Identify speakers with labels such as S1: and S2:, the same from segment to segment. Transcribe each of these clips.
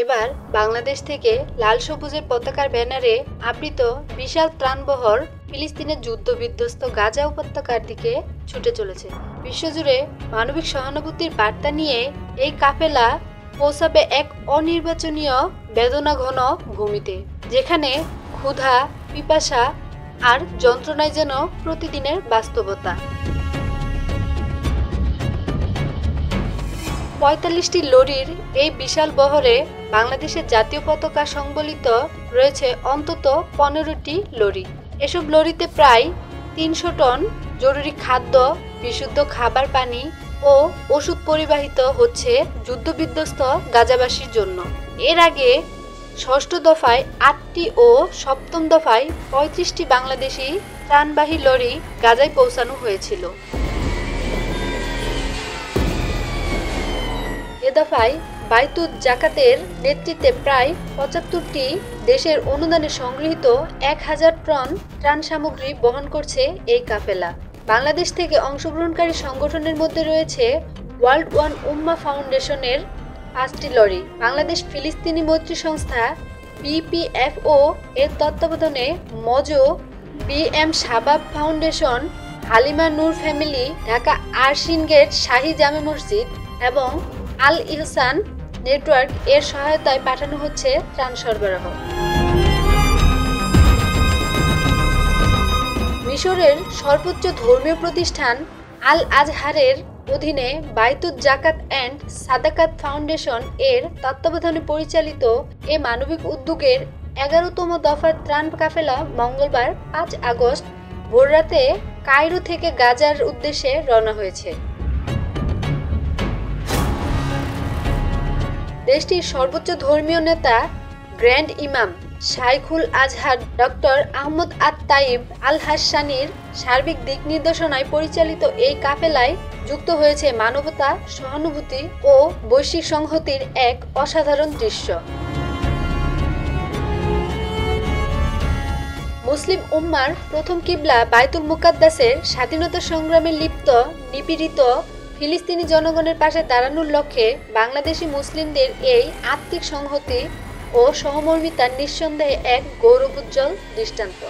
S1: এবার বাংলাদেশ থেকে লাল সবুজের পতাকার ব্যানারে আবৃত বিশাল ত্রাণবহর ফিলিস্তিনের যুদ্ধবিধ্বস্ত গাজা উপত্যকার দিকে ছুটে চলেছে। বিশ্বজুড়ে মানবিক সহানুভূতির বার্তা নিয়ে এই কাফেলা পৌঁছাবে এক অনির্বাচনীয় বেদনাঘন ভূমিতে, যেখানে ক্ষুধা, পিপাসা আর যন্ত্রণায় যেন প্রতিদিনের বাস্তবতা। ৪৫টি লরির এই বিশাল বহরে বাংলাদেশের জাতীয় পতাকা সংবলিত রয়েছে অন্তত ১৫টি লরি। এসব লরিতে প্রায় ৩০০ টন জরুরি খাদ্য, বিশুদ্ধ খাবার পানি ও ওষুধ পরিবাহিত হচ্ছে যুদ্ধবিধ্বস্ত গাজাবাসীর জন্য। এর আগে ষষ্ঠ দফায় ৮টি ও সপ্তম দফায় ৩৫টি বাংলাদেশি ত্রাণবাহী লরি গাজায় পৌঁছানো হয়েছিল। এ দফায় বাইতুল জাকাতের নেতৃত্বে প্রায় ৭৫টি দেশের অনুদানে সংগৃহীত ১,০০০ টন ত্রাণ সামগ্রী বহন করছে এই কাফেলা। বাংলাদেশ থেকে অংশগ্রহণকারী সংগঠনের মধ্যে রয়েছে ওয়ার্ল্ড ওয়ান উম্মাহ ফাউন্ডেশনের ৫টি লরি, বাংলাদেশ ফিলিস্তিনি মৈত্রী সংস্থা BPFO এর তত্ত্বাবধানে মজো, BM শাবাব ফাউন্ডেশন, হালিমা নূর ফ্যামিলি, ঢাকা আরশিন গেট শাহী জামে মসজিদ এবং আল ইহসান নেটওয়ার্ক এর সহায়তায় পাঠানো হচ্ছে ত্রাণ সরবরাহ। মিশরের সর্বোচ্চ ধর্মীয় প্রতিষ্ঠান আল আজহারের অধীনে বাইতুল জাকাত অ্যান্ড সাদাকাত ফাউন্ডেশন এর তত্ত্বাবধানে পরিচালিত এ মানবিক উদ্যোগের ১১তম দফার ত্রাণ কাফেলা মঙ্গলবার ৫ আগস্ট ভোররাতে কায়রো থেকে গাজার উদ্দেশ্যে রওনা হয়েছে। দেশটির সর্বোচ্চ ধর্মীয় নেতা গ্র্যান্ড ইমাম শাইখুল আজহার ডক্টর আহমদ আত-তাইব আল-হাসানির সার্বিক দিক নির্দেশনায় পরিচালিত এই কাফেলায় যুক্ত হয়েছে মানবতা, সহানুভূতি ও বৈশ্বিক সংহতির এক অসাধারণ দৃশ্য। মুসলিম উম্মার প্রথম কিবলা বাইতুল মুকাদ্দাসের স্বাধীনতা সংগ্রামে লিপ্ত নিপীড়িত ফিলিস্তিনি জনগণের পাশে দাঁড়ানোর লক্ষ্যে বাংলাদেশি মুসলিমদের এই আত্মিক সংহতি ও সহমর্মিতা নিঃসন্দেহে এক গৌরবোজ্জ্বল দৃষ্টান্ত।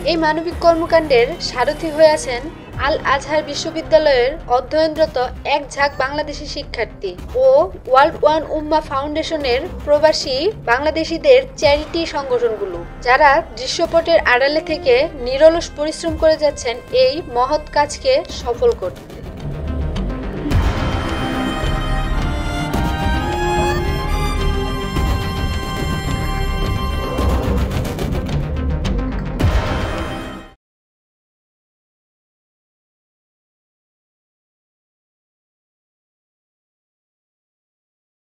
S1: এই মানবিক কর্মকাণ্ডের সারথি হয়ে আছেন আল আজহার বিশ্ববিদ্যালয়ের অধ্যয়নরত এক ঝাঁক বাংলাদেশি শিক্ষার্থী ও ওয়ার্ল্ড ওয়ান উম্মাহ ফাউন্ডেশনের প্রবাসী বাংলাদেশিদের চ্যারিটি সংগঠনগুলো, যারা দৃশ্যপটের আড়ালে থেকে নিরলস পরিশ্রম করে যাচ্ছেন এই মহৎ কাজকে সফল করতে।